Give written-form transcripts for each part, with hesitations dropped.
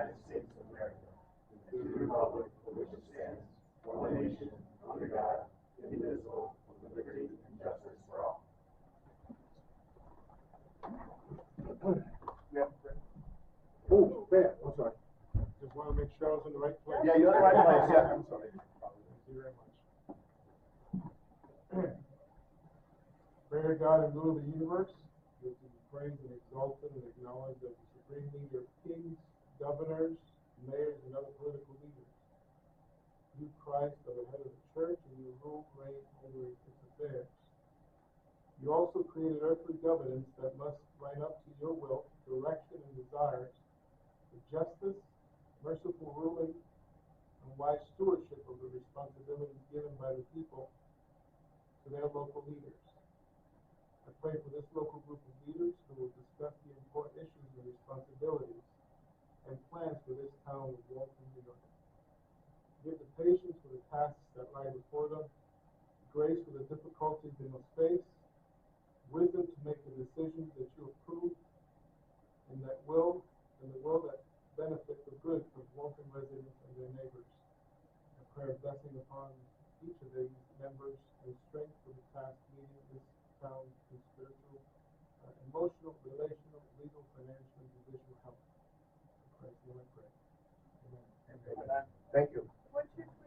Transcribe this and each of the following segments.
United States of America, and to the republic for which it stands, one nation, under God, indivisible, with liberty and justice for all. Oh, there. I'm sorry. Just want to make sure I was in the right place. Yeah, you're in the right place. Yeah, I'm sorry. Thank you very much. Pray to God and rule of the universe, which is praised and exalted and acknowledged as the supreme leader of kings, governors, mayors, and other political leaders. You, Christ, are the head of the church, and you rule, reign over its affairs. You also created earthly governance that must line up to your will, direction, and desires, with justice, merciful ruling, and wise stewardship of the responsibilities given by the people to their local leaders. I pray for this local group of leaders who will discuss the important issues and responsibilities and plans for this town of Walton, New York. Give the patience for the tasks that lie before them, grace for the difficulties they must face, wisdom to make the decisions that you approve, and the will that benefit the good of Walton residents and their neighbors. I pray a blessing upon each of these members and strength for the task leading this town in spiritual, emotional, relational, legal, financial, and judicial health. In Christ's name I pray. Amen. Amen. Thank you. What's your name?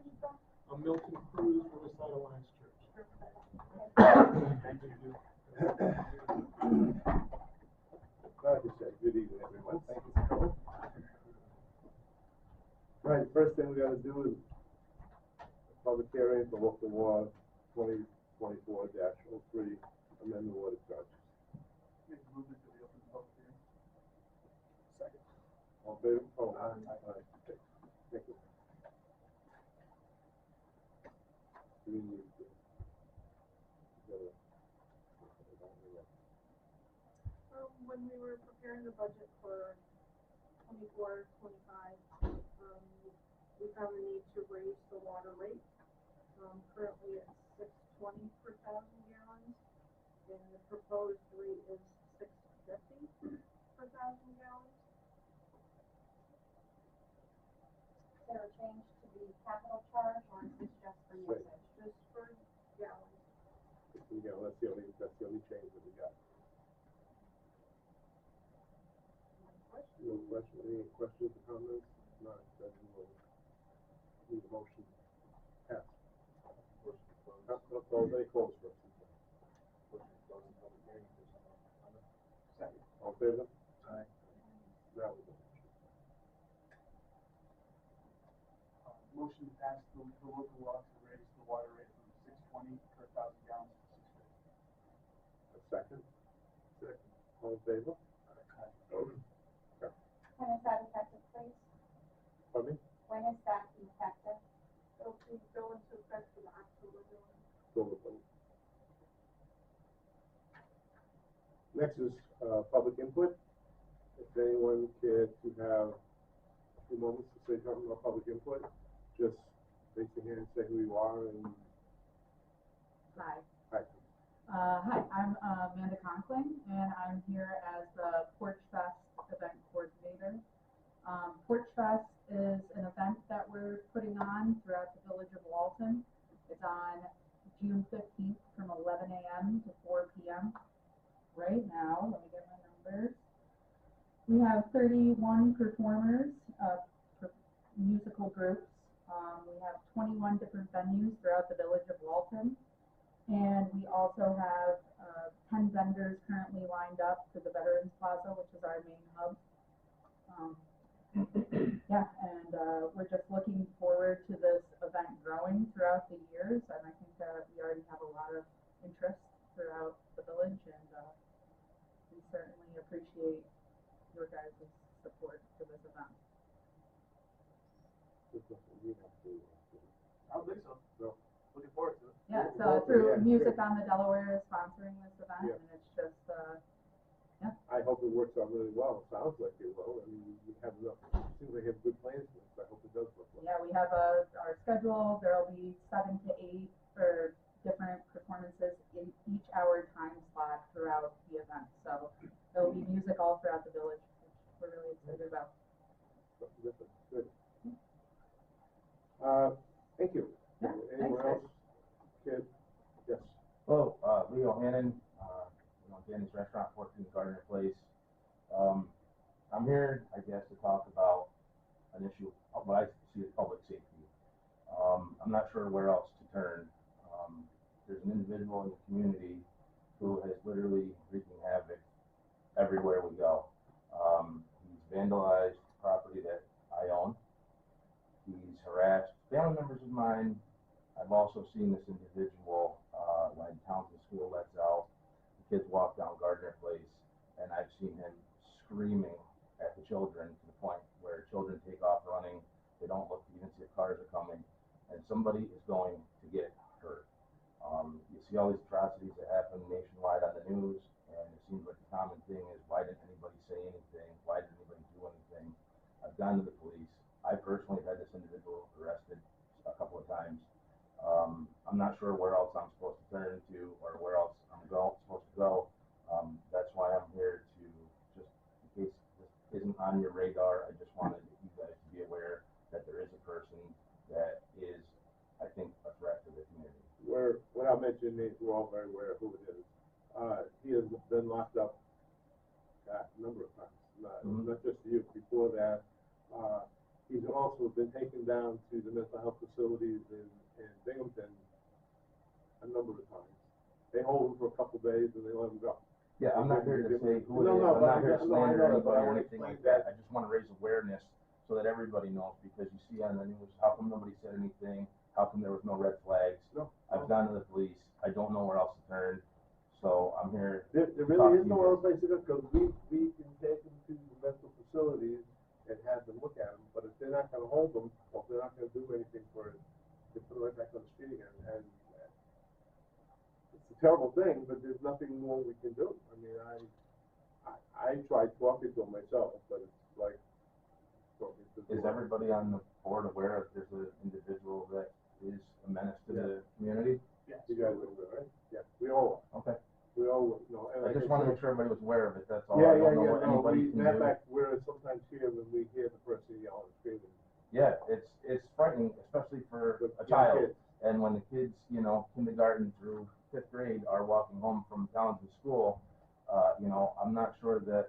I'm Milton Cruz, Riverside Alliance Church. Thank you. Like you said, good evening, everyone. Thank you for coming. Right, first thing we got to do is a public hearing for local law 2024-03, amend the water charges. Move it to the open public hearing. Second. All in favor? Oh, aye. Okay. Thank you. We need to When we were preparing the budget for 24, 25, we found the need to raise the water rate. Currently it's $6.20 per 1,000 gallons, and the proposed rate is $6.50 per 1,000 gallons. Is there a change to the capital charge, or is this just for Right. usage? Just for gallons. Yeah, that's the only change that we got. No question, any questions or comments? Not, then we'll need a motion passed. They close first. Second. All in favor? Aye. Now we go. Motion to pass the local law to raise the water rate from $6.20 per 1,000 gallons to $6.50. A second? Second. All in favor? When is that effective, please? Pardon me? When is that effective? It'll go into effect for the October billing. Next is public input. If anyone cares to have a few moments to say something about public input, just raise your hand and say who you are and. Hi. Hi. Hi, I'm Amanda Conkling, and I'm here as the Porch Fest event coordinator. Porch Fest is an event that we're putting on throughout the village of Walton. It's on June 15th from 11 a.m. to 4 p.m. Right now, let me get my numbers. We have 31 performers, musical groups. We have 21 different venues throughout the village of Walton. And we also have 10 vendors currently lined up for the Veterans Plaza, which is our main hub. We're just looking forward to this event growing throughout the years, and I think that we already have a lot of interest throughout the village, and we certainly appreciate your guys' support for this event. I don't think so. No. Looking forward to it. Yeah, Looking so forward to it, through yeah, Music great. on the Delaware is sponsoring this event, Yeah. and it's just, I hope it works out really well. It sounds like it will. I mean, we have enough, seems like we have good plans for this. I hope it does work well. yeah, we have our schedule. There'll be 7 to 8 for different performances in each hour time slot throughout the event. So there'll be music all throughout the village, which we're really excited about. something different, good. Thank you. Yeah, Anyone thanks, else? Kid? Yes. Hello, Leo Hannon, Danny's Restaurant, 14 Gardner Place. I'm here, I guess, to talk about an issue of what I see as public safety. I'm not sure where else to turn. There's an individual in the community who has literally wreaking havoc everywhere we go. He's vandalized property that I own. He's harassed family members of mine. I've also seen this individual when Townsend School lets out. The kids walk down Gardner Place, and I've seen him screaming at the children to the point where children take off running. They don't look to even see if cars are coming, and somebody is going to get hurt. You see all these atrocities that happen nationwide on the news, and it seems like the common thing is, why didn't anybody say anything? Why didn't anybody do anything? I've gone to the police. I personally have had this individual arrested a couple of times. I'm not sure where else I'm supposed to turn to or where else I'm supposed to go. That's why I'm here to, just in case this isn't on your radar, I just wanted you guys to be aware that there is a person that is, I think, a threat to the community. Without mentioning names, we're all very aware of who it is. He has been locked up a number of times, not just you. Before that, he's also been taken down to the mental health facilities in Binghamton a number of times. They hold him for a couple of days and they let him go. Yeah, I'm not here to say who it is. I'm not here to slander anybody or I anything like that. I just want to raise awareness so that everybody knows, because you see on the news, how come nobody said anything? How come there was no red flags? No. I've gone to the police. I don't know where else to turn. So I'm here. There really is no other place to go, because we can take them to the mental facilities and have them look at them, but if they're not gonna hold them, or if they're not gonna do anything for it, they put it right back on the street again, and it's a terrible thing, but there's nothing more we can do. I mean, I tried talking to him myself, but it's like talking to. Is everybody on the board aware if there's an individual that is a menace to the community? Yes. You guys are aware, right? Yeah, we all are. Okay. We all, you know, and I just want to make sure everybody was aware of it, that's all. Yeah, I don't know what anybody can matter of do. fact, we're sometimes here when we hear the person yelling and screaming. Yeah, it's frightening, especially for With a young child. kids. And when the kids, kindergarten through 5th grade are walking home from Townsend School, I'm not sure that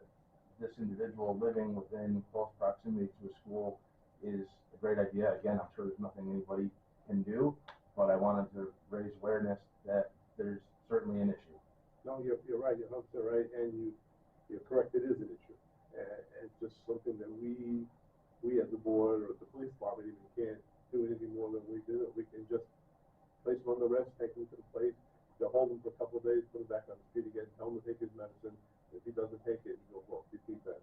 this individual living within close proximity to a school is a great idea. Again, I'm sure there's nothing anybody can do, but I wanted to raise awareness that there's certainly an issue. No, you're right, you're 100% right, and you're correct, it is an issue. It's just something that we as a board or the police department even can't do anything more than we do. We can just place him on the rest, take him to the place, they'll hold him for a couple of days, put him back on the street again, tell him to take his medicine. If he doesn't take it, he goes, well, you keep that.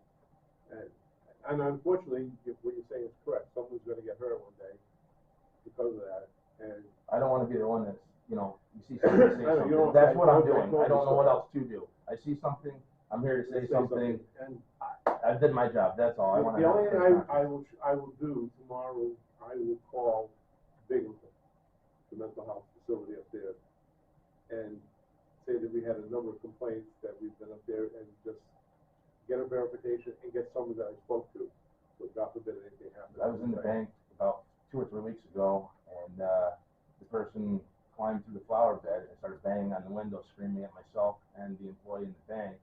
And unfortunately, what you're saying is correct. Someone's gonna get hurt one day because of that, and. I don't want to be the one that's, you see somebody say something. don't- That's what I'm I doing. I don't know what so. else to do. I see something, I'm here to say Say something. And I did my job, that's all. I want the to. only thing I will do tomorrow, I will call Binghamton, the mental health facility up there, and say that we had a number of complaints that we've been up there, and just get a verification and get someone that I spoke to, so God forbid anything happens. I was in the bank about 2 or 3 weeks ago, and the person climbed through the flower bed and started banging on the window, screaming at myself and the employee in the bank.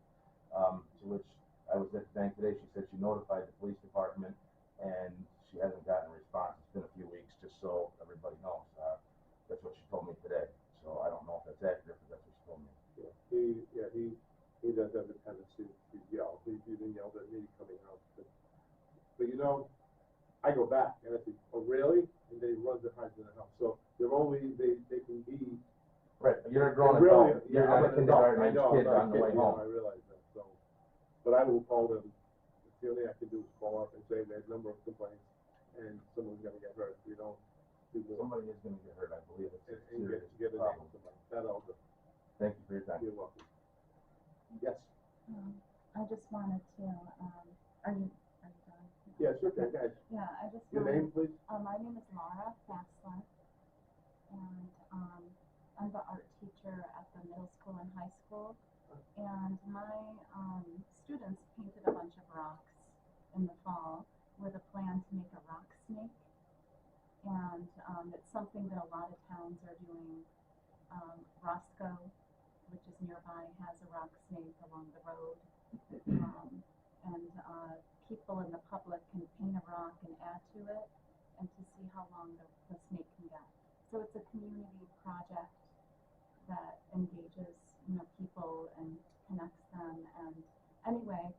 To which I was at the bank today. She said she notified the police department, and she hasn't gotten a response. It's been a few weeks, just so everybody knows. That's what she told me today. So I don't know if that's accurate, but that's what she told me. He does have a tendency to yell. He even yelled at me coming out. But I go back and I say, oh really? And then he runs and hides in the house. So they can be. Right, but you're a grown really, adult. You're not a kindergarten age kid on the way home. I realize that. So, but I will call them. The only thing I can do is call up and say there's a number of complaints and someone's gonna get hurt. We don't do more. Somebody is going to get hurt, I believe. It's a And serious get a name problem. of somebody. That I'll do. Thank you for your time. You're welcome. Yes. I just wanted to, are you done? Yes, okay, guys. Yeah, I just Your wanted, name, please? my name is Laura Fassler, and, I'm the art teacher at the middle school and high school, and my, students painted a bunch of rocks in the fall with a plan something that a lot of towns are doing. Roscoe, which is nearby, has a rock snake along the road. And people in the public can paint a rock and add to it and to see how long the snake can get. So it's a community project that engages, people and connects them. And anyway,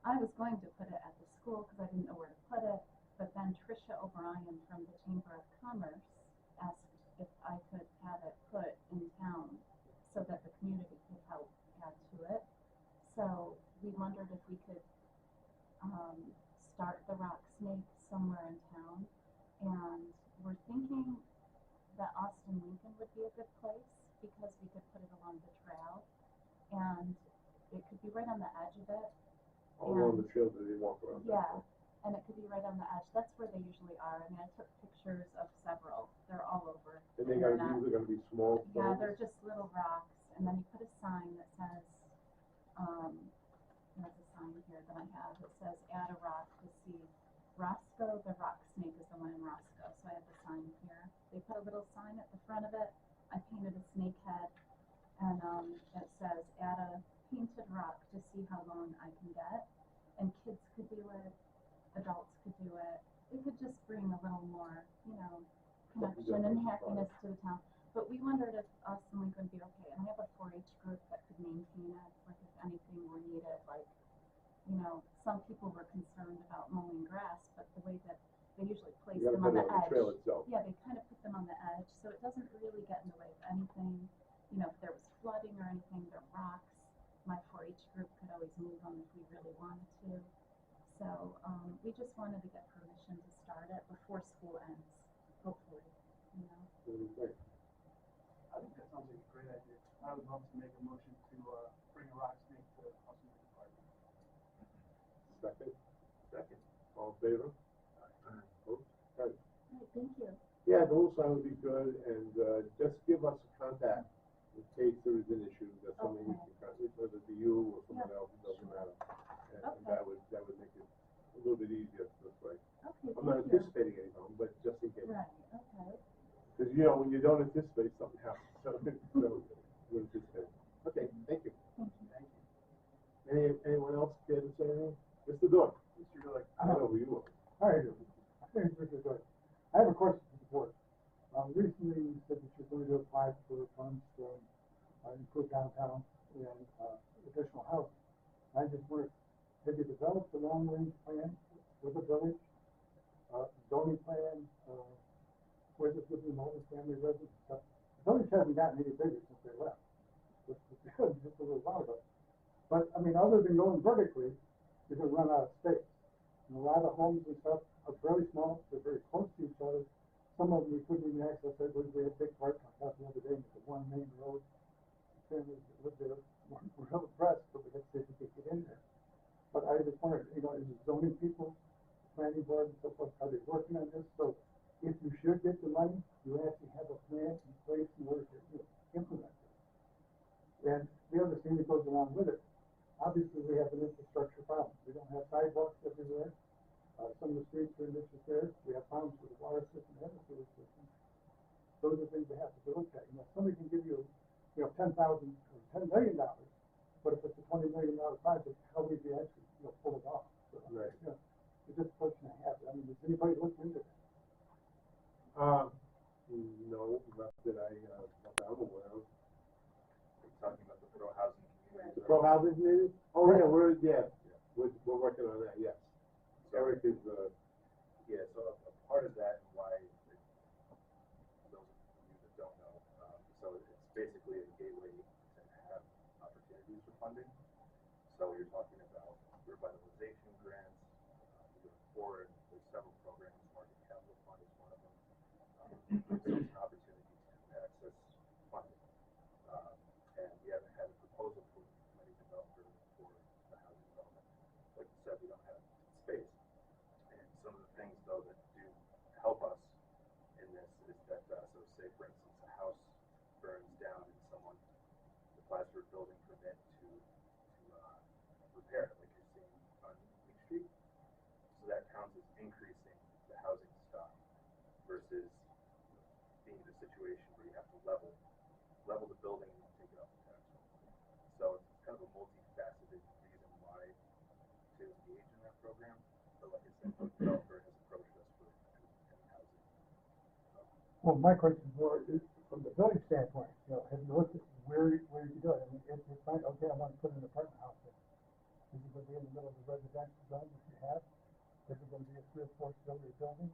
I was going to put it at the school because I didn't know where to put it, but then Tricia O'Brien from the Chamber of Commerce asked if I could have it put in town so that the community could help add to it. So we wondered if we could start the rock snake somewhere in town, and we're thinking that Austin Lincoln would be a good place because we could put it along the trail, and it could be right on the edge of it. All along the trail that they walk around. Yeah, and it could be right on the edge. That's where they usually are. I mean, I took pictures of several. They're all over. And they're usually gonna be small stones? Yeah, they're just little rocks, and then you put a sign that says, there's a sign here that I have. It says, add a rock to see Roscoe, the rock snake is the one in Roscoe. So I have the sign here. They put a little sign at the front of it. I painted a snake head, and it says, add a painted rock to see how long I can get. And kids could do it, adults could do it. It could just bring a little more, connection and happiness to the town. But we wondered if Austin Lincoln would be okay. And I have a 4-H group that could maintain it, like if anything were needed, like, some people were concerned about mowing grass, but the way that they usually place them on the edge. Trail itself. Yeah, they kind of put them on the edge, so it doesn't really get in the way of anything. If there was flooding or anything, they're rocks. My 4-H group could always move them if we really wanted to. So we just wanted to get permission to start it before school ends, hopefully. Great. I think that sounds like a great idea. I would love to make a motion to bring a rock snake to Austin Lincoln Park. Second? Second. All in favor? Opposed? Right. Right, thank you. Yeah, the whole sign would be good, and just give us a contact in case there is an issue, that's something we can contact, whether it be you or someone else, it doesn't matter. And that would make it a little bit easier this way. Okay, I'm not thank you. anticipating any problem, but just in case. Right, okay. Because, when you don't anticipate, something happens, so we're anticipating. Okay, thank you. Thank you. Anyone else care to say anything? Mr. Doyle? Mr. Gillick. I don't know who you are. Hi, my name is Richard Doyle. I have a question for the board. Recently you said that you're going to apply for funds to improve downtown and additional housing. I just wondered, have you developed a long-range plan with the village, zoning plan, where this would be multi-family residence stuff? The village hasn't gotten any bigger since they left, just a little while ago. But, other than going vertically, you're going to run out of space. And a lot of homes and stuff are very small, they're very close to each other. Some of them we couldn't even access. We had big park on top the other day, the one main road. Families that live there were real impressed, but we had to see if we could get in there. But I just wondered, is the zoning people, planning board and so forth, are they working on this? So if you should get the money, you actually have a plan in place in order to implement it. And the other thing that goes along with it, obviously we have an infrastructure problem. We don't have sidewalks everywhere. Some of the streets are in disrepair. We have problems with the water system and the sewer system. Those are things that have to be looked at. Somebody can give you, $10,000 or $10 million, but if it's a $20 million project, how would you actually, pull it off? So, Right. It's just a question I have. Does anybody look into that? No, not that I'm aware of. You're talking about the pro-housing community. The pro-housing committee? Oh, yeah, we're working on that, yes. Eric is, so a part of that and why, those of you that don't know, so it's basically a gateway to have opportunities for funding. So you're talking about revitalization grants, moving forward, there's several programs, Market Capital Fund is one of them. So it's an opportunity to access funding. And we haven't had a proposal from any developer for the housing development. Like you said, we don't have space. And some of the things, though, that do help us in this is that, so say, for instance, a house burns down and someone applies for a building permit to repair it, like you're seeing on Week Street. So that counts as increasing the housing stock versus being situation where you have to level the building and then take it off the tax roll. So it's kind of a multifaceted reason why to engage in that program. But like I said, no developer has approached us for any housing. Well, my question is more is from the building standpoint, you know, have you looked at where you do it? I mean, if you find, okay, I want to put an apartment house in, is it going to be in the middle of the residential zone that you have? Is it going to be a 3 or 4 story building?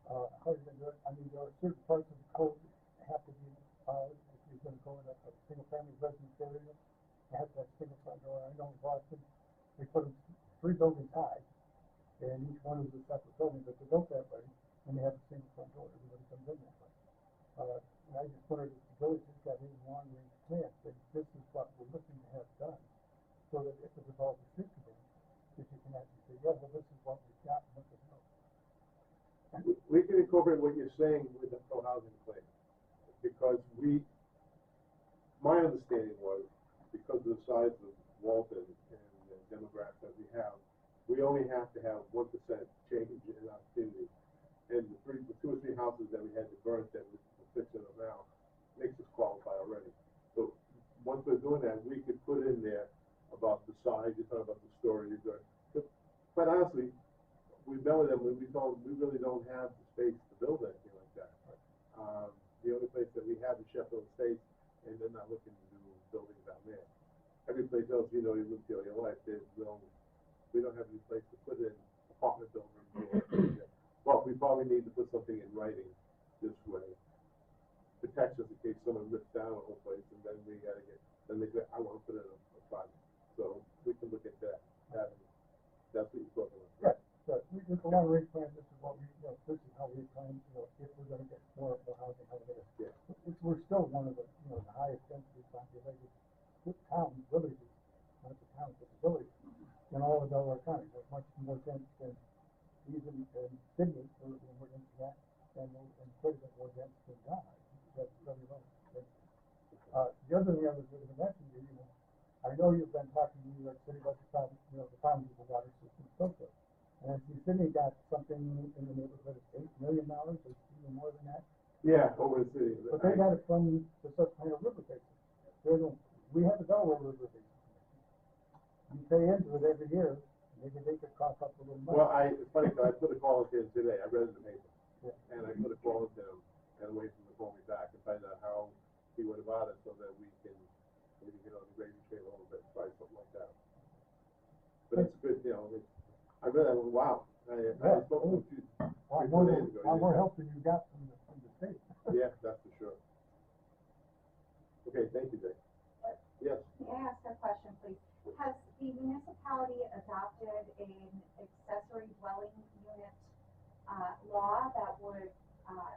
How are you going to do it? I mean, there are certain parts of the code that have to be followed. If you're going to go in a single family residence area, you have to have single front door. I know in Boston, they put them 3 buildings high, and each one is a separate building, but they're built that way, and they have a single front door. Everybody comes in that way. And I just wondered if the village has got any long range plans, that this is what we're looking to have done, so that if the developer sits again, that you can actually say, yeah, well, this is what we've got, and look at it. We can incorporate what you're saying with the pro-housing plan, because my understanding was, because of the size of Walton and the demographics that we have, we only have to have 1% change in our community. And the 2 or 3 houses that we had to burn that we're fixing them now makes us qualify already. So once we're doing that, we could put in there about the size, you're talking about the stories, or, quite honestly, we met with them, we told them we really don't have the space to build anything like that. The only place that we have is Sheffield Estates, and they're not looking to do buildings down there. Every place else, you know, you live your life, we don't have any place to put in apartment buildings. Well, we probably need to put something in writing this way. Protects us in case someone rips down a whole place, and then they say, I want to put in a project. So we can look at that. That's what you're talking about. Right. But with the long range plan, this is what we, you know, this is how we plan, you know, if we're going to get more housing, how to get it. Yeah. We're still one of the, you know, the highest density populated towns, villages, not the towns, but the villages, in all of Delaware County. There's much more dense than even in Sydney, when we're into that, and quite a bit more dense than Ghana. That's very low. The other thing I was going to mention, you know, I know you've been talking to New York City about the problem, you know, the problems with the water system and so forth. And New Sydney got something in the neighborhood of $8 million, or even more than that. Yeah, over the city. But they got it from the Susquehanna River Basin. We have the Delaware River Basin. You pay into it every year, maybe they could cough up a little money. Well, it's funny, I put a call into him today, I read it in the paper, Yeah. and I put a call into him, and wait for him to call me back and find out how he went about it, so that we can maybe get on the gravy train a little bit, try something like that. But it's good, you know, I read that, I went, wow, I spoke to him A lot more help than you got from the state. Yeah, that's for sure. Okay, thank you, Dave. Yes. May I ask a question, please? Has the municipality adopted an accessory dwelling unit law that would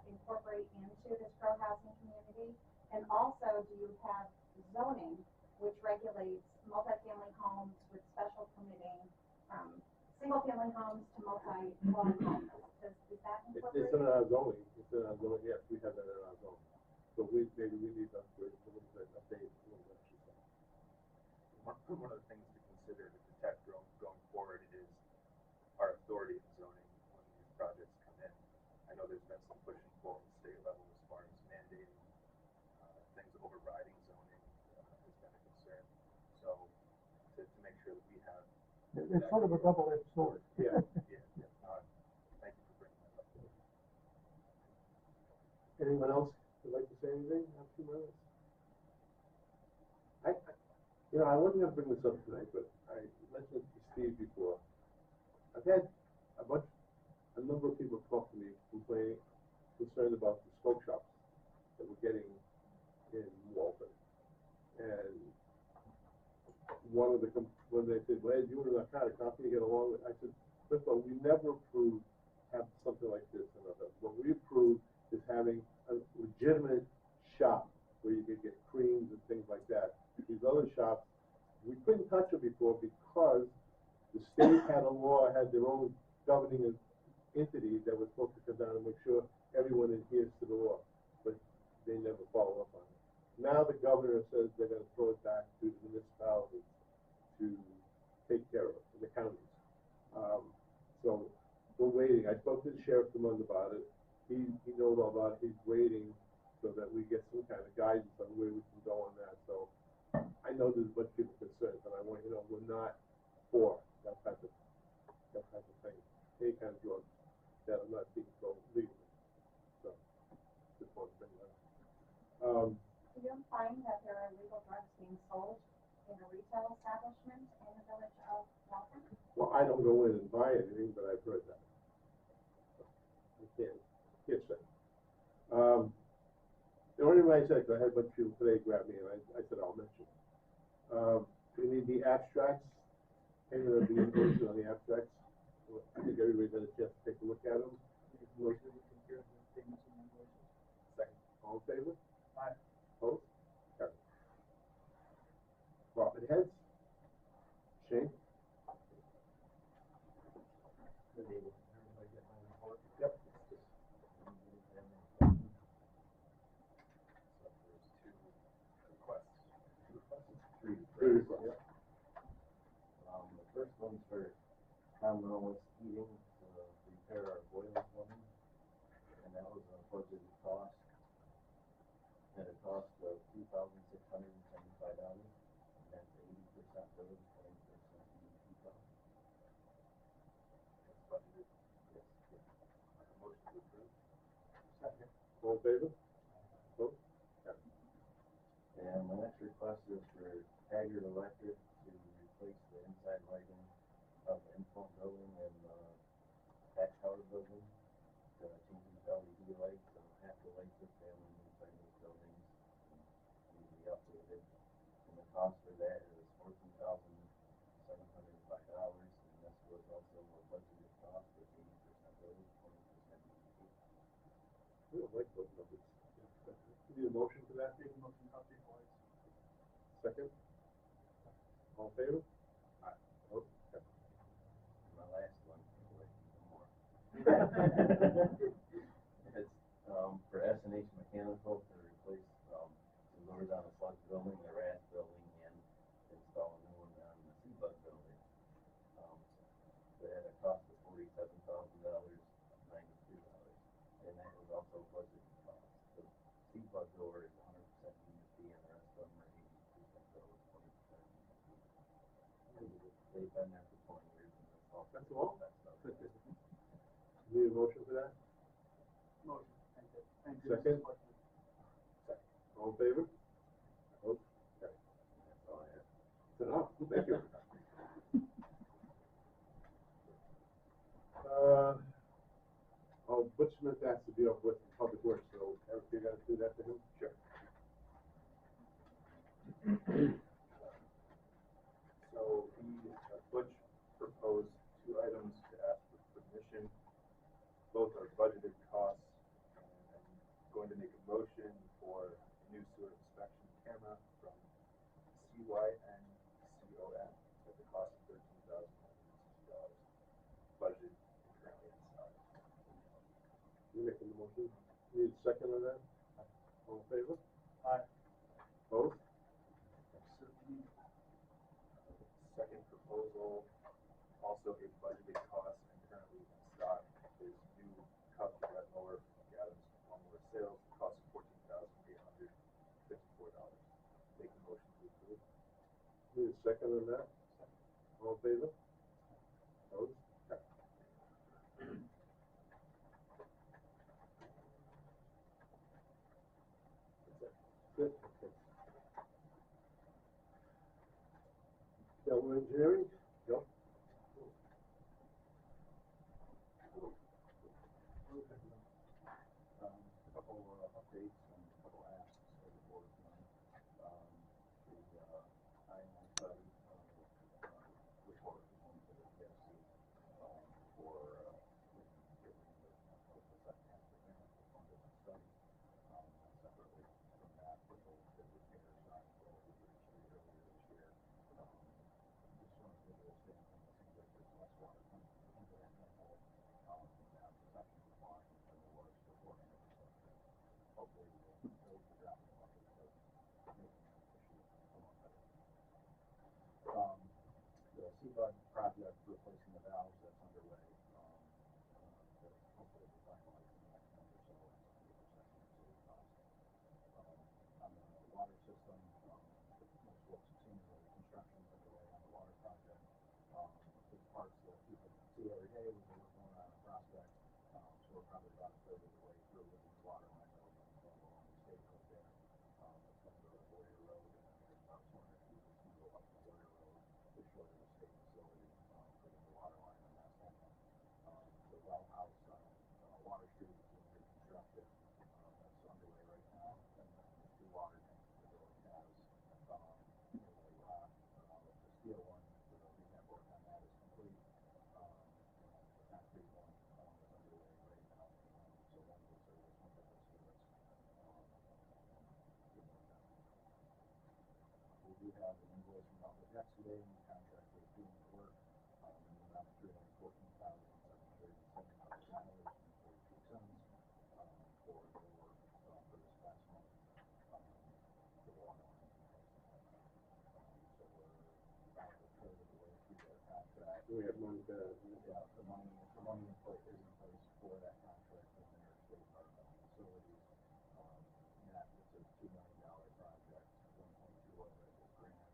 incorporate into this pro-housing community? And also, do you have zoning which regulates multifamily homes with special permitting from single-family homes to multi-dwelling homes? Is that incorporated? It's in our zoning, yes, we have that in our zoning. So maybe we need to upgrade a little bit, update a little bit, I should say. One of the things to consider to protect going forward is our authority in zoning when these projects come in. I know there's been some pushing forward at the state level as far as mandating things overriding zoning has been a concern. So to make sure that we have It's sort of a double-edged sword. Yeah. Thank you for bringing that up. Anyone else would like to say anything? Have 2 minutes. I wasn't going to bring this up tonight, but I mentioned to Steve before. I've had a number of people talk to me concerned about the smoke shops that we're getting in Walton. And when they said, well, you and narcotics, how can you get along with it? I said, first of all, we never approved having something like this in our building. What we approved is having a legitimate shop where you could get creams and things like that. These other shops, we couldn't touch them before because the state had a law, had their own governing entity that was supposed to come down and make sure everyone adheres to the law, but they never follow up on it. Now the governor says they're going to throw it back to the municipalities to take care of it, to the counties. So we're waiting. I spoke to the sheriff a month about it. He knows all about it. He's waiting so that we get some kind of guidance on where we can go on that, so. I know there's a bunch of people concerned, but I want you to know, we're not for that type of thing, any kind of drugs that are not being sold legally, so, just want to bring that up. Do you find that there are illegal drugs being sold in a retail establishment in the village of Walton? Well, I don't go in and buy anything, but I've heard that. I can't say. The only reason I said, 'cause I had a bunch of people today grab me, and I said, I'll mention it. We need the abstracts, payment of the invoices on the abstracts. I think everybody's had a chance to take a look at them. Motion to compare the payments and invoices. Second. All in favor? Aye. Opposed? Carried. Department heads? Shane? Good evening. Everybody get my report? Yep. Three requests. The first one's for Commonwealth Heating to repair our boiler plumbing, and that was a budgeted cost. At a cost of $2,675, and that's 80% village, 20% DEP cost. That's budgeted. Yes. Motion to approve. Second. All in favor? Opposed? Carried. And my next request is for Haggard Electric to replace the inside lighting of the Info building and the tax tower building. Change the LED lights, so half the lights are failing inside those buildings need to be updated. And the cost for that is $14,705, and this was also a budgeted cost of 80% village, 20% DEP. We don't like those numbers. Need a motion for that? Make a motion to update the lights. Second. All in favor? Aye. Opposed? Carried. My last one, wait, even more. It's, for S&H Mechanical to replace, some doors on the sludge building, the RAS building, and install a new one on the Seabug building. They had a cost of $47,000, $92, and that was also budgeted cost. The Seabug door is 100% DEP, and the rest of them are 80% village, 20% DEP. They've been there for 20 years, and that's all. That's all? That stuff. Need a motion for that? Motion. Thank you. Second. Second. All in favor? Opposed? Carried. That's all I have. That's enough. Thank you. Butch Smith has to be up with Public Works, so Eric, you gotta do that to him? Sure. So Butch proposed 2 items to ask for permission. Both are budgeted costs, and I'm going to make a motion for a new sewer inspection camera from CYNCOM at the cost of $13,160, budgeted and currently in stock. You making the motion? Need a second on that? All in favor? Aye. Opposed? So the second proposal, also a budgeted cost and currently in stock, is new cup red mower from Adams Lawnmower Sales, the cost of $14,854. Make a motion to approve. Need a second on that? All in favor? Opposed? Carried. Good. Okay. Delaware Engineering? Bill? A couple updates and a couple asks for the board tonight. The I-9 study report is going to the PSC for getting reimbursement of the second half of the grant to fund the study. Separately from that, the repair side that we reached earlier this year. Just from a visual standpoint, it seems like there's less water coming into that manhole. That was actually fine than there was beforehand. So hopefully excavating contract is doing the work, in the amount of $314,770.42, for the work, for this past month, for the water lines and things like that. So we're about a third of the way through that contract. We have money to, Yeah, the money in place is in place for that contract with the New York State Department of Facilities. And that it's a $2 million project, 1.2 of it is grant,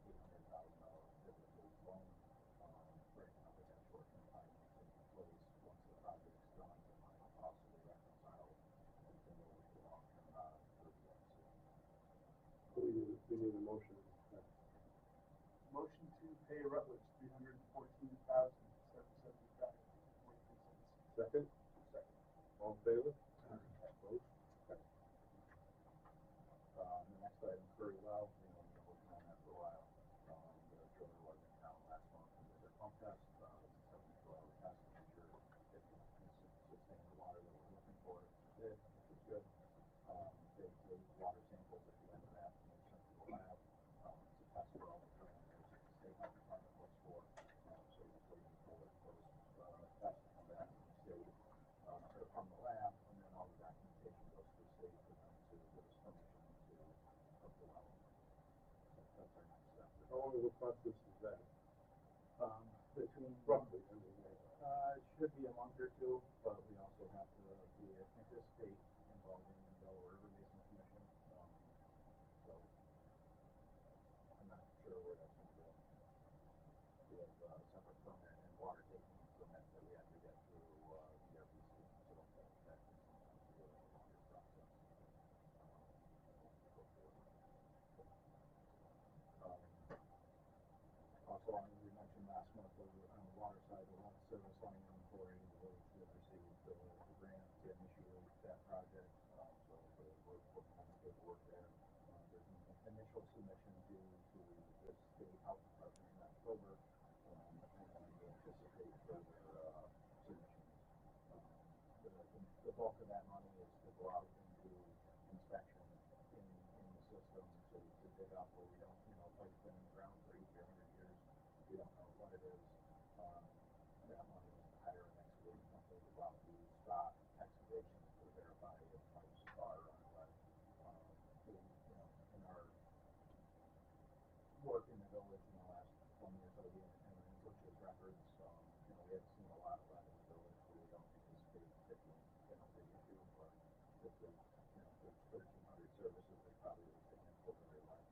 $800,000 typically loan. Right now we have short-term financing in place. Once the project's done, the money will possibly reconcile and can go into long-term bond for the we need a motion. Motion to pay Rutledge $314,775.43. Second? Second. All in favor? Opposed? Okay. The next item, very well, we've been working on that for a while. The driller was in town last month and did their pump test. It's a 72-hour test to make sure it can sustain the water that we're looking for. It did, which is good. They take water samples at the end of that and they sent to the lab, to test for all the parameters that the state health department looks for. So we're just waiting for those, tests to come back from the state, or from the lab, and then all the documentation goes to the state for them to give us permission to hook the well. So that's our next step. How long of a process is that? Between Roughly, I mean, it should be a month or two, but we also have to, we anticipate involving the Delaware River Basin Commission. So I'm not sure where that's going to go. We have a separate permit and water taking permit that we have to get through the RBC. So that can sometimes be a little longer process. Also, we mentioned last month on the water side, the water service line inventory, the village did receive the grant to initiate that project. So we're working on the paperwork there. There's an initial submission due to the state health department in October, and then we anticipate further submissions. The bulk of that money is to go out and do inspection in the system to dig up where we don't, pipe's been in the ground for 80 or 100 years. We don't know what it is. That money is to hire an excavating company to go out and do stop excavations to verify if pipes are unlead. In our work in the village in the last 20 years of being in Butch's records, we haven't seen a lot of lead in the village, so we don't anticipate it being a big issue. But if there's 1,300 services, there's probably a handful that are lead.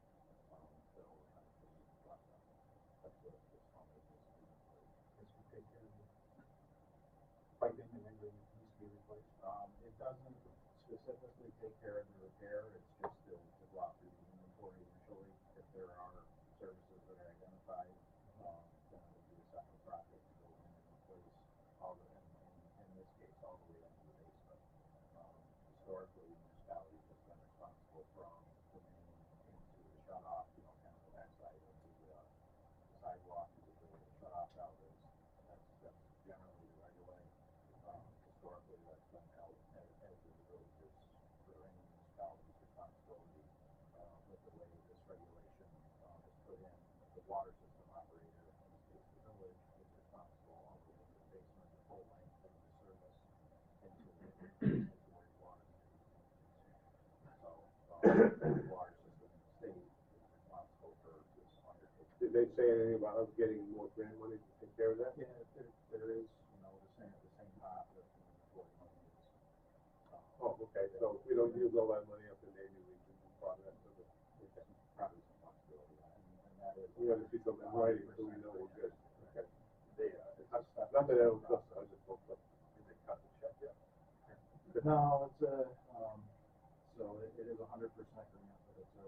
So we're kind of pretty locked up. That's what this fund is in place. This will take care of the piping and everything that needs to be replaced. It doesn't specifically take care of the repair, it's just to go out through the inventory initially. If there are services that are identified, then it would be a separate project to go in and replace all the, in this case, all the way down to the basement. Historically, municipalities have been responsible from the main into the shut-off, kind of the backside of the sidewalk is where the shut-off valve is. That's generally the right of way. Historically, that's been held as is the village's for any municipality's responsibility. With the way this regulation is put in, the water system operator, in this case the village, is responsible all the way to the basement, the full length of the service into where the water meter is. So the water system in the state is responsible for this undertaking. Did they say anything about us getting more grant money to take care of that? Yeah, there is, the same pot that the inventory money is. Oh, okay, so if we don't use all that money up, then maybe we can do part of that, so that, okay. Probably some possibility, and that is. We have to see something in writing, so we know we're good. Okay. They, Not that it'll cost, I just hope so. did they cut the check yet? No, it's so it is 100% grant, but it's a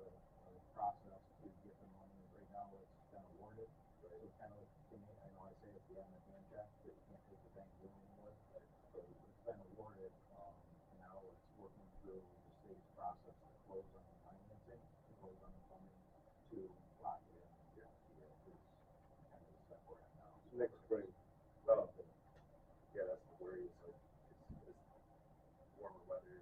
process to get the money. Right now, it's been awarded, so it's kind of, to me, I know I say it's the hand check that you can't take the bank doing anymore. So it's been awarded, and now it's working through the state's process to close on the financing, to close on the funding, to lock it in and guarantee it is kind of the step we're at now. So Next spring. Well, yeah, that's the worry, is like, it's warmer weather,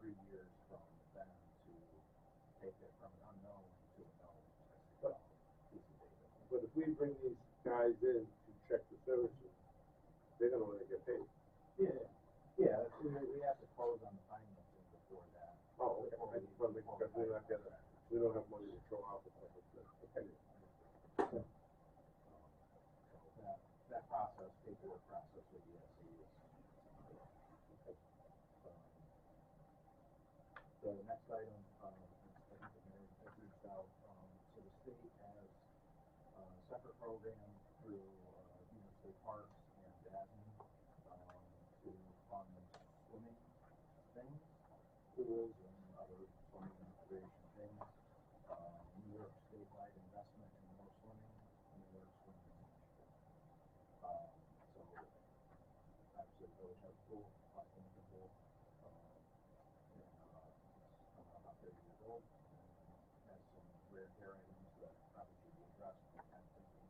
3 years from them to take it from an unknown to a known piece of data. But if we bring these guys in to check the services, they're gonna wanna get paid. Yeah, we have to close on the financing before that. Oh, okay, Before I just wanna make sure we're not gonna, we don't have money to throw out the public, okay. So that process, paperwork process with the SC is, the next item, I think the mayor has reached out, so the state has a separate program through, New York State Parks and DASNY, to fund swimming things, pools and other swimming recreation things. New York statewide investment in more swimming, New York swimming initiative. So obviously the village has a pool, Walton has a pool, and it's coming up about 30 years old, and has some wear and tear items that probably should be addressed. We're kind of thinking,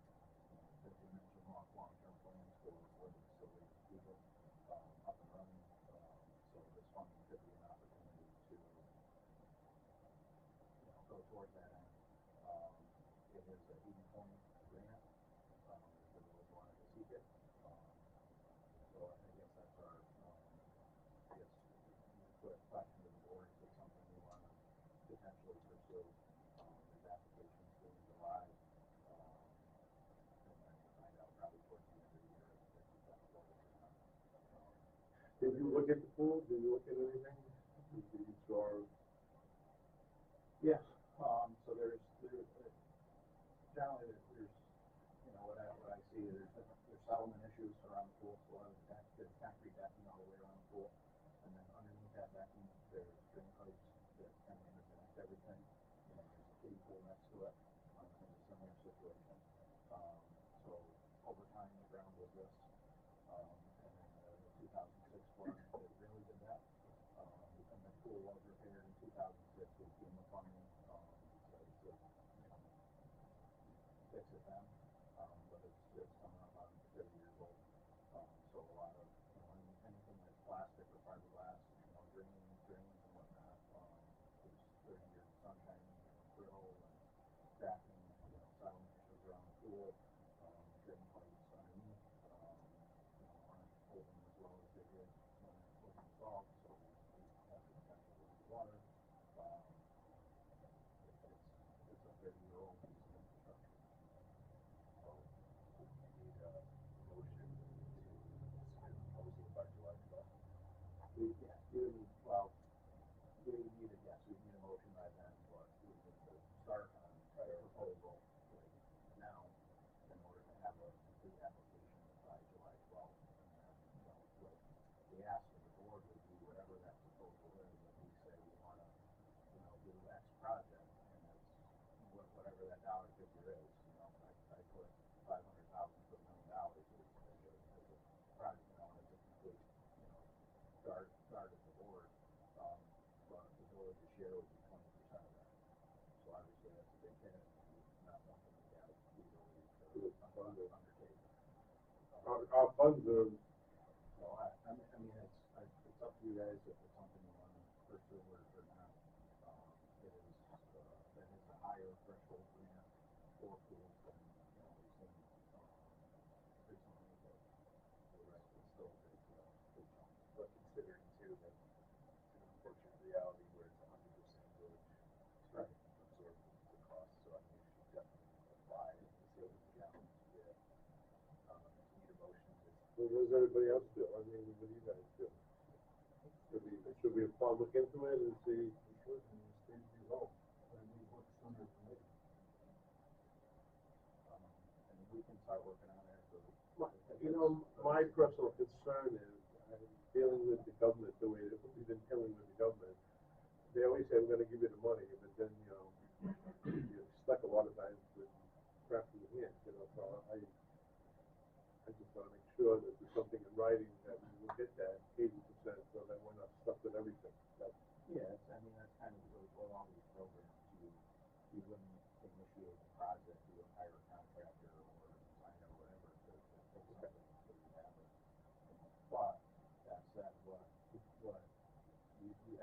that you mentioned long-term plans for the facility to keep it up and running. So this funding could be an opportunity to, go towards that end. It is a 80-point grant, if the village wanted to seek it. So I guess that's our, I guess, put a question to the board, if it's something we want to potentially pursue. There's applications due in July, and then find out probably towards the end of the year if we've got a vote or not. Did you look at the pool, did you look at anything? Did you saw? Yes, so there's generally there's, what I see, there's settlement issues around the pool, so there's concrete decking all the way around the pool, and then underneath that decking, there's drain pipes that kind of interconnect everything, and then there's a kiddie pool next to it, in a similar situation. So over time, the ground was this, and then the 2006 flood, it really did that. And the pool was repaired in 2006 with FEMA funding, to fix it then, but it's coming up on 30 years old. So a lot of, anything that's plastic or fiberglass, drains and whatnot, there's 30 years of sunshine, brittle and cracking, settlement issues around the pool, drain pipes underneath, aren't holding as well as they did when it was installed, so we have the potential to lose water. It's a 30-year-old piece of infrastructure. So we need a motion to submit a proposal by July 12th. We need a motion by then, but we need to start on a proposal now in order to have a complete application by July 12th. And then, what we ask of the board would be whatever that proposal is, if we say we want to, do X project, and it's whatever that dollar figure is, I put $500,000 to $1 million as a project, as a complete, start at the board, but the village's share would be 20% of that. So obviously that's a big hit, it's not something we have easily to undertake. Our funds are, So I mean, it's up to you guys if it's something you want to pursue or not. It is, that is a higher threshold grant for pools than, we've seen, recently, but it's still a big chunk. But considering too that it's an unfortunate reality where it's 100% village to absorb the cost, so I mean, we should definitely apply the savings account. Yeah. Need a motion to. what does everybody else feel? I mean, what do you guys feel? Should we apply, look into it and see? And we can start working on it. My personal concern is, dealing with the government the way that we've been dealing with the government. They always say, we're gonna give you the money, but then, you're stuck a lot of times with crap in your hands, so I just wanna make sure that there's something in writing that we will get that 80%, so that we're not stuck with everything. That's kind of with all these programs, you wouldn't initiate a project, you would hire a contractor or designer or whatever to fix something until you have it. But that said, what you do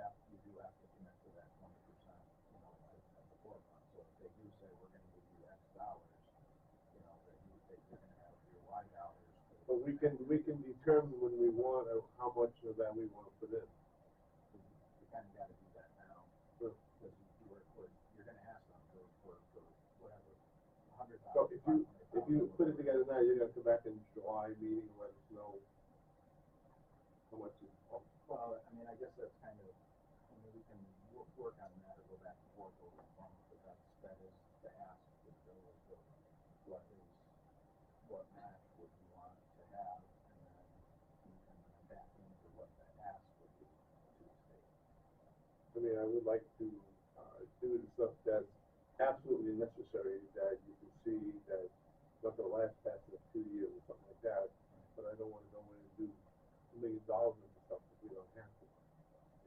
we can determine when we want, how much of that we wanna put in. You kinda gotta do that now, Sure. because you're gonna ask them for whatever, So $100,000, if you put it together now, you're gonna come back in July meeting and let us know how much you. Well, I mean, I guess that's kind of, I mean, we can work on that or go back and forth over the phone, but that is the ask of the village of what match would you want to have, and then you can back into what the ask would be to the state. I mean, I would like to, do the stuff that's absolutely necessary, that you can see that it's not gonna last past the 2 years or something like that, but I don't wanna go in and do $1 million worth of stuff if we don't have to.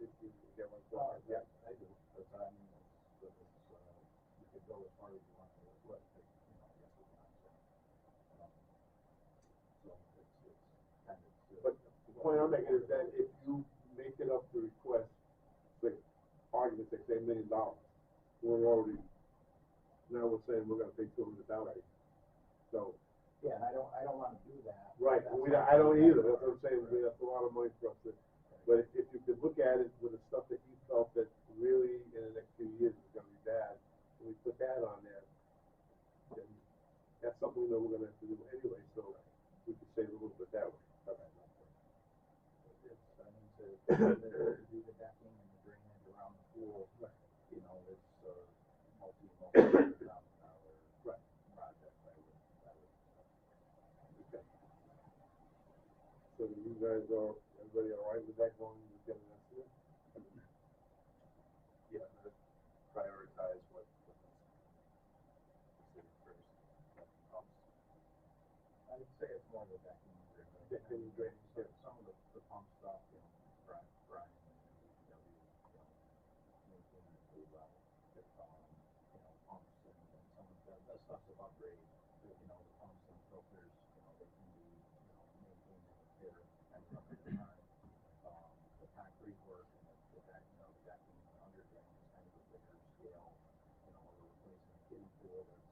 If you get what I'm saying, Yes, I do, but I mean, you could go as far as you want to the list, but, you know, I guess what I'm saying. So it's kind of. But the point I'm making is that if you make it up to request, like, arguments, like say $1 million, we're already, now we're saying we're gonna pay $200,000. So. Yeah, and I don't wanna do that. Right, I don't either, that's what I'm saying, that's a lot of money for us to, but if you could look at it with the stuff that you felt that really in the next few years is gonna be bad, and we put that on there, then that's something that we're gonna have to do anyway, so we could save a little bit that way. It's, I mean, to do the decking and the drainage around the pool, you know, it's a multi-$100,000 Right. project, I would. Okay. So you guys are, everybody all right with that going, with getting that through? Yeah, prioritize what's considered first, like pumps. I would say it's more of a decking and drainage. Decking and drainage, yeah. Some of the pump stuff, you know, Brian and DPW, you know, maintaining the pool level. You know, pumps and some of that stuff's above grade. You know, the pumps and filters, you know, they can be, you know, maintained and repaired and up at the time. The concrete work and the deck, you know, the decking and the under drain is kind of a bigger scale. You know, we're replacing a kiddie pool that's,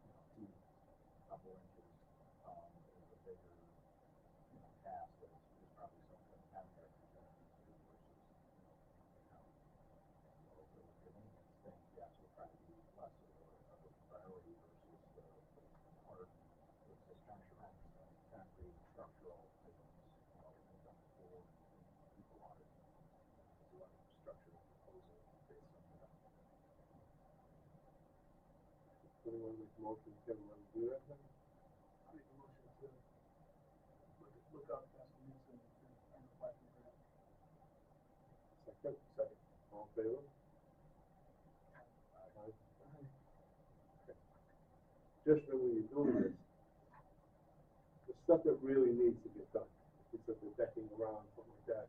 you know, 2 couple inches, is a bigger, you know, task that is probably something the contractor's gonna consider versus, you know, the county. So the maintenance thing, yes, will probably be less of a priority versus the hard, the concrete structural items, you know, things on the pool and people on it. Do you want a structural proposal based on that? Anyone make a motion, Kevin, want to do that then? I make a motion to look up estimates and apply for the grant. Second, all in favor? Aye. Okay. Just when you're doing this, the stuff that really needs to get done, it's like the decking around, something like that.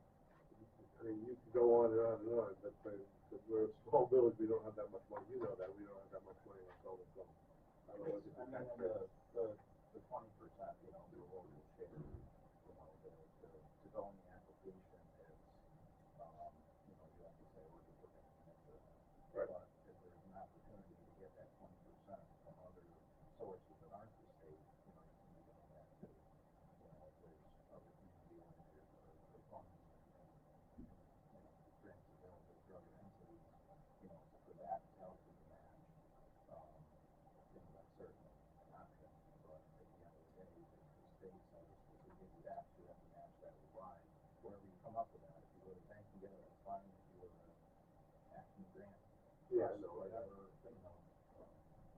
I mean, you can go on and on and on, but we're a small village, we don't have that much money, you know that, we don't have that much money on solar, so. I don't know what to do. I mean, the 20%, you know, the local share, you know, to go in the application is, you know, you have to say, we're gonna commit to that. Right. But if there's an opportunity to get that 20% from other sources that aren't the state, you know, you can be doing that too. You know, if there's other community lenders or funds, you know, grants available for other entities, you know, for that to help with the match, you know, that's certainly an option. But at the end of the day, the state says, if we give you that, you have to match that with Y. Wherever you come up with that, if you go to bank and get it, that's fine. If you go to Action Grant, Yeah, I know, whatever, you know.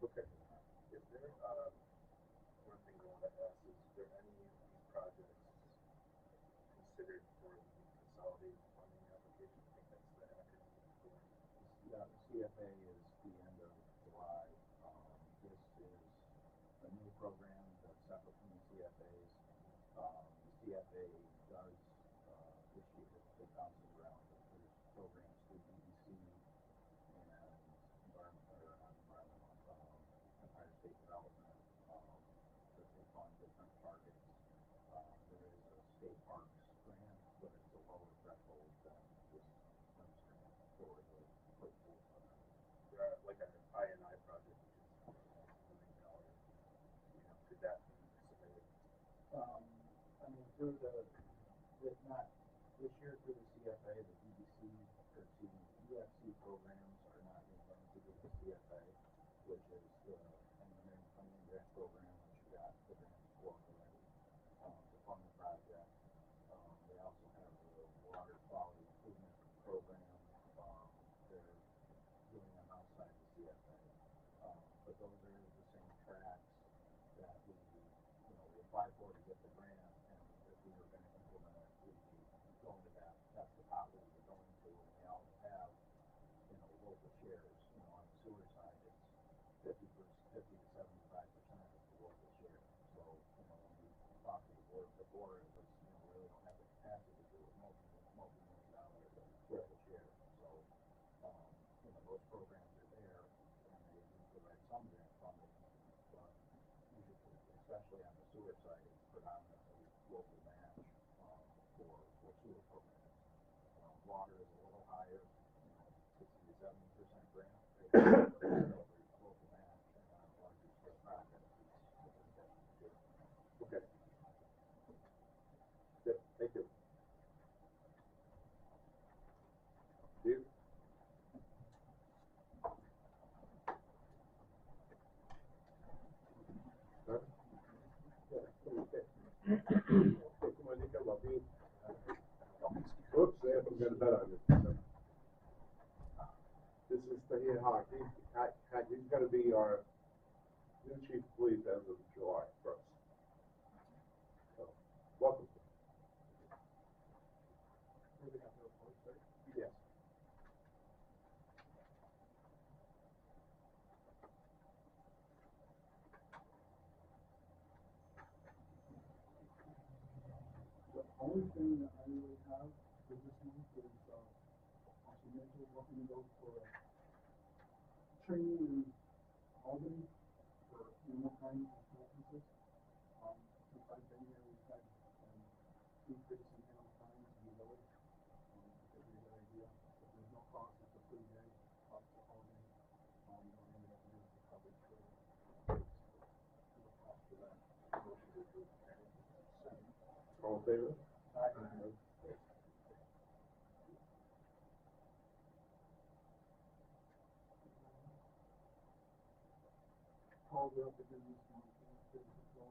Okay. Is there, one thing I wanna ask, is there any of these projects considered for the consolidated funding application? I think that's the acronym for. Yeah, the CFA is the end of July. This is a new program that's separate from the CFAs. The CFA does, issue it bounces around, but there's programs through DEC and Empire State Development, that they fund different targets. There is a state parks grant, but it's a lower threshold than this grant for the quick pool center. Like an INI project, which is $1 million, you know, could that be submitted? through not this year through the CFA, the EDC, or EFC programs are not being run through the CFA, which is the engineering funding grant program, which you got the grants for already, to fund the project. They also have the water quality improvement program, they're doing them outside the CFA. But those are the same tracks that we apply for to get the grant, and if we were gonna implement it, we'd be going to that's the pot we were going to, and we also have, local shares, on the sewer side, it's 50 to 75% of the local share. So, when we talked to the board before, it was, we really don't have the capacity to do it, multi-million dollar local share. So, those programs are there, and they need to write some grant funding, but usually, especially on the sewer side, it's predominantly local match, for sewer programs. Water is a little higher, 60 to 70% grant, local match, and on larger scale projects, it's Okay. Good, thank you. Steve? Huh? Yeah, okay. Come on, Nico, well, oops, I forgot about on this. This is Tahir Hawk. He's gonna be our new chief of police as of July 1st. So, welcome. Yes. The only thing that I really have for this month is, actually Mitchell welcome to go for a training in Albany for animal kinds and conferences. Since I've been here, we've had increase in animal kinds in the village. Because we had an idea, if there's no cost, it's a free day, cost to Albany. We ended up doing the coverage for no cost for that. All in favor? Calls are up again this month, and it's good to go.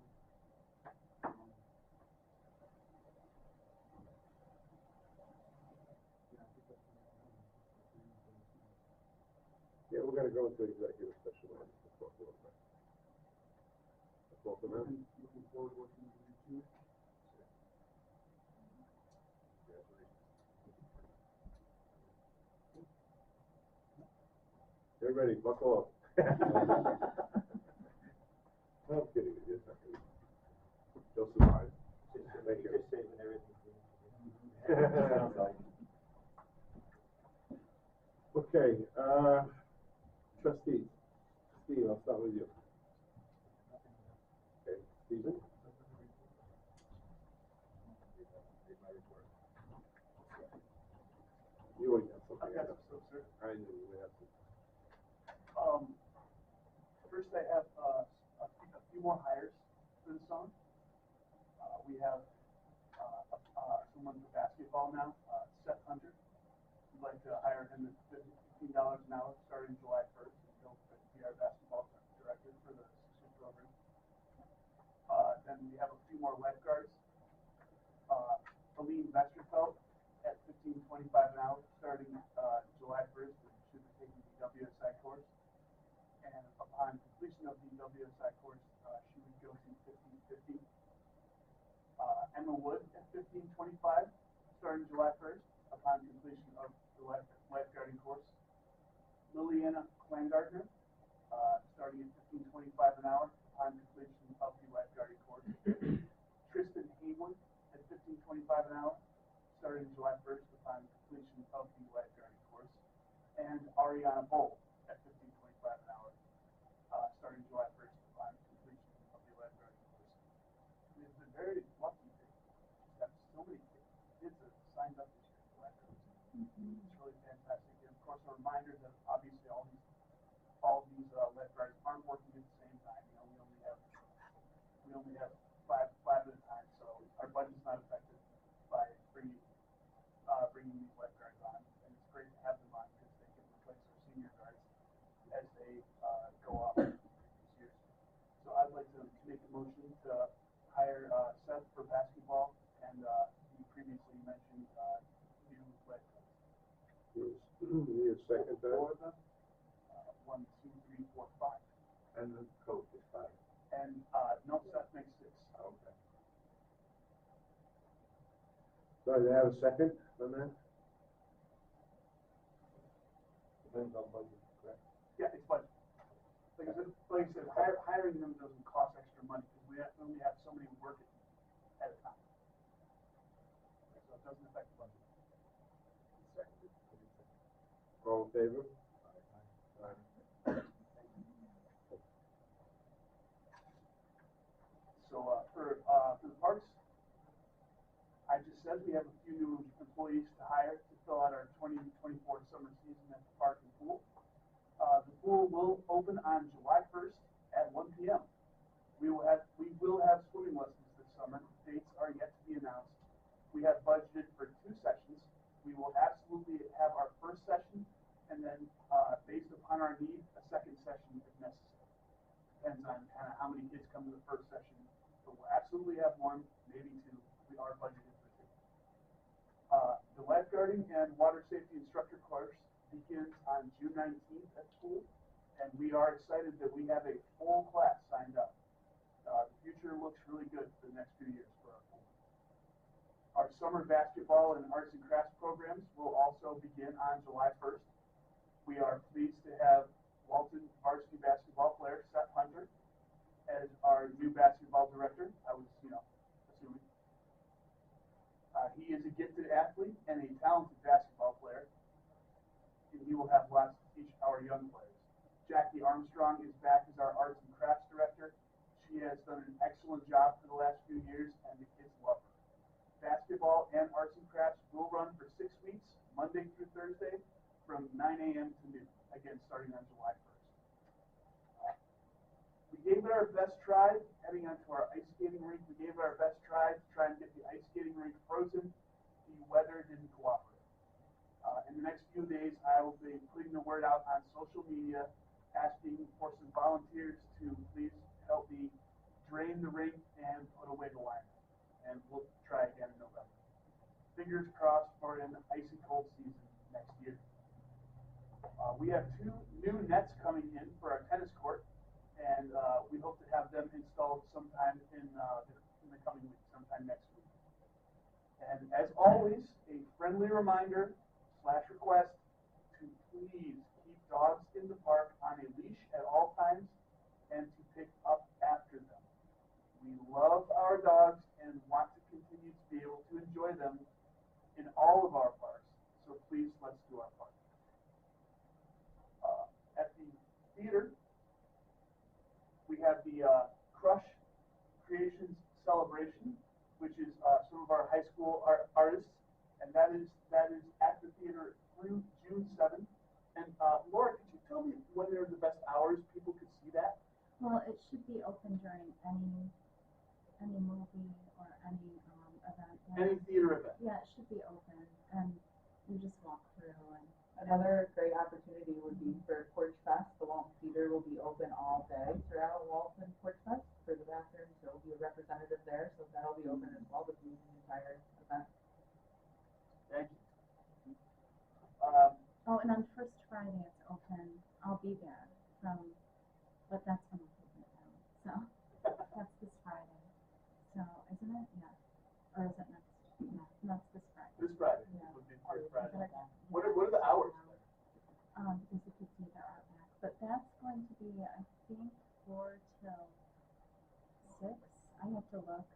Yeah, I think that's what I have. Yeah, we're gonna go into executive session on the fourth amendment. The fourth amendment? Looking forward to working with you too. Get ready, buckle up. No, I'm kidding, it is not kidding. You'll survive. Thank you. Just saving everything. Okay, trustees. Steve, I'll start with you. Okay, Stephen? You always have something. I got some stuff, sir. I knew you would have some. First I have a few more hires for the summer. We have someone for basketball now, Seth Hunter. We'd like to hire him at $15 an hour starting July 1st. And he'll be our basketball director for the 6-week program. Then we have a few more lifeguards. Aline Vesterfeld at $15.25 an hour starting July 1st. And should be taking the WSI course. And upon completion of the WSI course, she would go to $15.50. Emma Wood at $15.25, starting July 1st, upon completion of the lifeguarding course. Liliana Klangardner, starting at $15.25 an hour, upon completion of the lifeguarding course. Tristan Haywood at $15.25 an hour, starting July 1st, upon completion of the lifeguarding course. And Ariana Bowl at $15.25 an hour, starting July 1st, upon completion of the lifeguarding course. We've been very lucky to have so many kids that have signed up this year for lifeguards. It's really fantastic. And of course, a reminder that obviously all these lifeguards aren't working at the same time. We only have five at a time, so our budget's not Need a second that? Four of them? 1, 2, 3, 4, 5. And the coach is 5. And, no, Seth makes 6. Okay. Sorry, do I have a second on that? Depends on budget, correct? Yeah, it's budget. Like I said, hiring them doesn't cost extra money, because we only have so many working at a time. So it doesn't affect the budget. Seconded. All in favor? So, for the parks, I just said we have a few new employees to hire to fill out our 2024 summer season at the park and pool. The pool will open on July 1st at 1 p.m. We will have swimming lessons this summer. Dates are yet to be announced. We have budgeted for 2 sessions. We will absolutely have our first session, and then, based upon our need, a second session if necessary. Depends on kind of how many kids come to the first session. But we'll absolutely have 1, maybe 2. We are budgeted for 2. The lifeguarding and water safety instructor course begins on June 19th at school, and we are excited that we have a full class signed up. The future looks really good for the next few years for our pool. Our summer basketball and arts and crafts programs will also begin on July 1st. We are pleased to have Walton varsity basketball player Seth Hunter as our new basketball director. I was, assuming. He is a gifted athlete and a talented basketball player, and he will have lots to teach our young players. Jackie Armstrong is back as our arts and crafts director. She has done an excellent job for the last few years, and the kids love her. Basketball and arts and crafts will run for 6 weeks, Monday through Thursday, from 9 a.m. to noon, again starting on July 1st. We gave it our best try heading onto our ice skating rink. We gave it our best try to try and get the ice skating rink frozen. The weather didn't cooperate. In the next few days, I will be putting the word out on social media, asking for some volunteers to please help me drain the rink and put away the liner. And we'll try again in November. Fingers crossed for an icy cold season next year. We have 2 new nets coming in for our tennis court, and we hope to have them installed sometime in the coming week, sometime next week. And as always, a friendly reminder / request to please keep dogs in the park on a leash at all times and to pick up after them. We love our dogs and want to continue to be able to enjoy them in all of our parks, so please let's do our part. At the theater, we have the Crush Creations Celebration, which is some of our high school artists, and that is at the theater through June 7th. And Laura, could you tell me when are the best hours people could see that? Well, it should be open during any movie or any event. Any theater event? Yeah, it should be open, and you just walk through. And Another great opportunity would be for Porch Fest. The Walton Theater will be open all day throughout Walton Porch Fest for the bathrooms. There will be a representative there, so that'll be open as well to the entire event. Thank you. Oh, and on First Friday it's open. I'll be there but that's when I'm taking it down. So that's this Friday. So isn't it? Yeah. Or is it next? Yeah, no, it's this Friday. This Friday. Yeah. Would be First Friday. But What are the hours? because you could see the art back. But that's going to be, I think, 4 till 6. I have to look.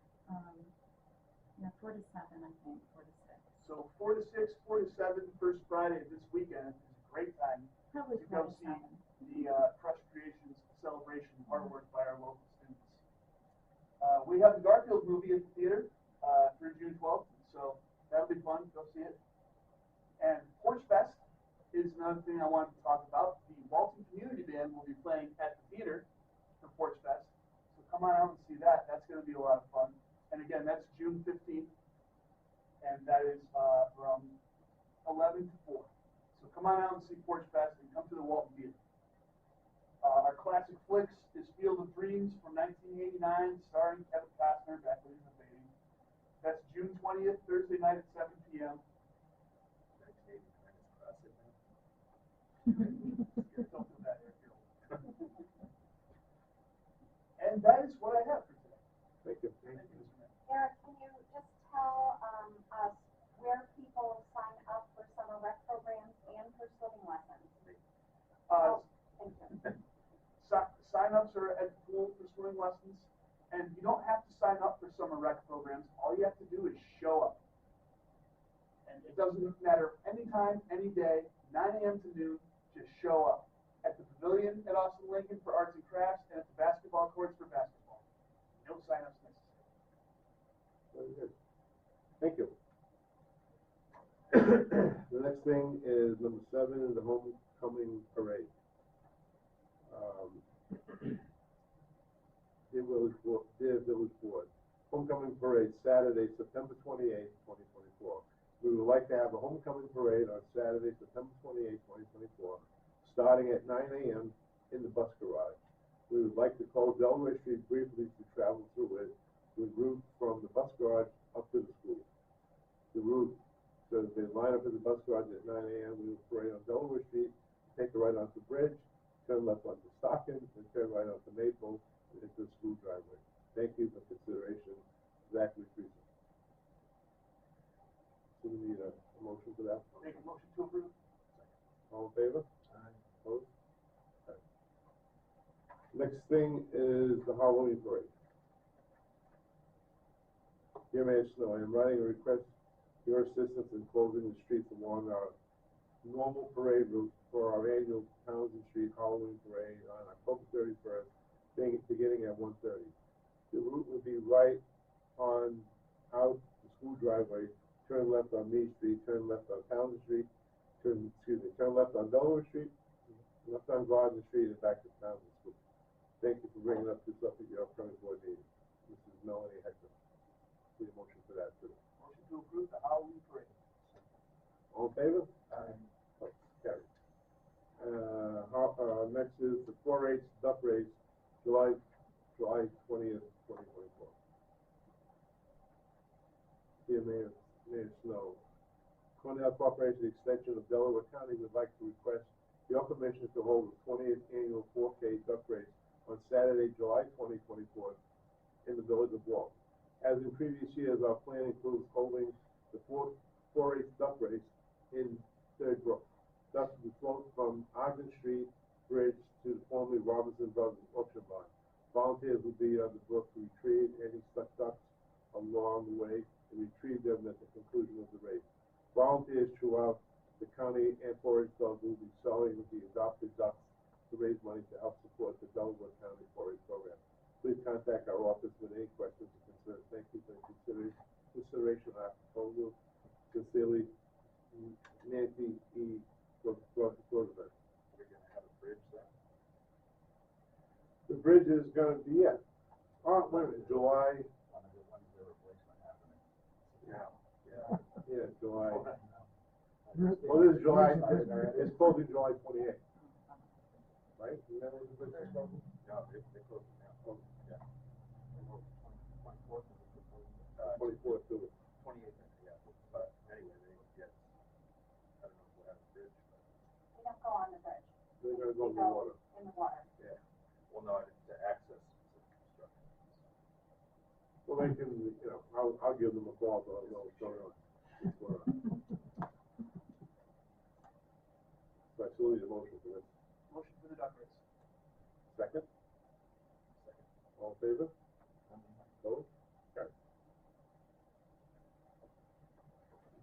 4 to 7, I think. 4 to 6. So 4 to 6, 4 to 7, First Friday this weekend is a great time Probably to go 4 to see 7. the Crush Creations Celebration artwork by our local students. We have the Garfield movie at the theater through June 12th, so that'll be fun. Go see it. And Porch Fest is another thing I wanted to talk about. The Walton Community Band will be playing at the theater for Porch Fest, so come on out and see that. That's going to be a lot of fun. And again, that's June 15th, and that is from 11 to 4. So come on out and see Porch Fest and come to the Walton Theater. Our classic flicks is Field of Dreams from 1989, starring Kevin Costner back when he was a baby. That's June 20th, Thursday night at 7 p.m. 1989 is classic. lessons. And you don't have to sign up for summer rec programs. All you have to do is show up. And it doesn't matter anytime, any day, 9 a.m. to noon, just show up. At the pavilion at Austin Lincoln for arts and crafts, and at the basketball courts for basketball. No sign-ups necessary. Very good. Thank you. The next thing is number 7, the homecoming parade. Dear Village Board, homecoming parade Saturday, September 28th, 2024. We would like to have a homecoming parade on Saturday, September 28th, 2024, starting at 9 a.m. in the bus garage. We would like to close Delaware Street briefly to travel through it, with route from the bus garage up to the school. The route, so they line up at the bus garage at 9 a.m. We will parade on Delaware Street, take a right onto the bridge, turn left onto Stockton, and turn right onto Maple, and into the school driveway. Thank you for consideration. Zachary Friesen. So we need a motion for that. Make a motion to approve. All in favor? Aye. Opposed? Okay. Next thing is the Halloween parade. Dear Mayor Snow, I am writing a request for your assistance in closing the streets along our normal parade route for our annual Townsend Street Halloween parade on October 31st, beginning at 1:30. The route will be right on out the school driveway, turn left on Mead Street, turn left on Townsend Street, turn left on Delaware Street, left on Gardner Street, and back to Townsend School. Thank you for bringing this up at your upcoming board meeting. Mrs. Melanie Hector. Need a motion for that too. Motion to approve the Halloween parade. All in favor? Aye. Oh, carried. Next is the 4-H duck race, July 20th, 2024. Dear Mayor Snow, Cornell Corporation Extension of Delaware County would like to request your permission to hold the 20th annual 4K duck race on Saturday, July 2024 in the village of Walton. As in previous years, our plan includes holding the 4-H duck race in Third Brook. Thus, we float from Ogden Street Bridge to the formerly Robinson Brothers Auction Barn. Volunteers will be on the brook to retrieve any stuck ducks along the way and retrieve them at the conclusion of the race. Volunteers throughout the county and 4-H club will be selling the adopted ducks to raise money to help support the Delaware County 4-H program. Please contact our office with any questions or concerns. Thank you for consideration of our proposal. Sincerely, Nancy E. Roosevelt. We're gonna have a bridge there. The bridge is gonna be, wait a minute, July, When's the replacement happening? yeah, July. Well, this is July, it's closing July 28th. Right? Isn't that what the bridge is closing? No, they closed it now. Oh. Yeah. 24th. 24th too. 28th, yeah, but anyway, I don't know if we'll have a bridge, but. They don't go on the bridge. They're gonna go in the water. In the water. Yeah. Well, no, to access specific construction. Well, they can, I'll give them a call, but I'll know what's going on. So I still need a motion for this. Motion for the duck race. Second? All in favor? Opposed? Okay.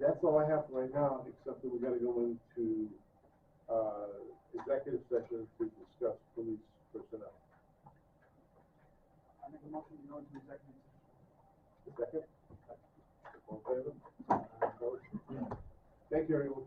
That's all I have for right now, except that we gotta go into, executive session to discuss police personnel. I make a motion to go into executive session. Second? All in favor? Opposed? Thank you, everyone.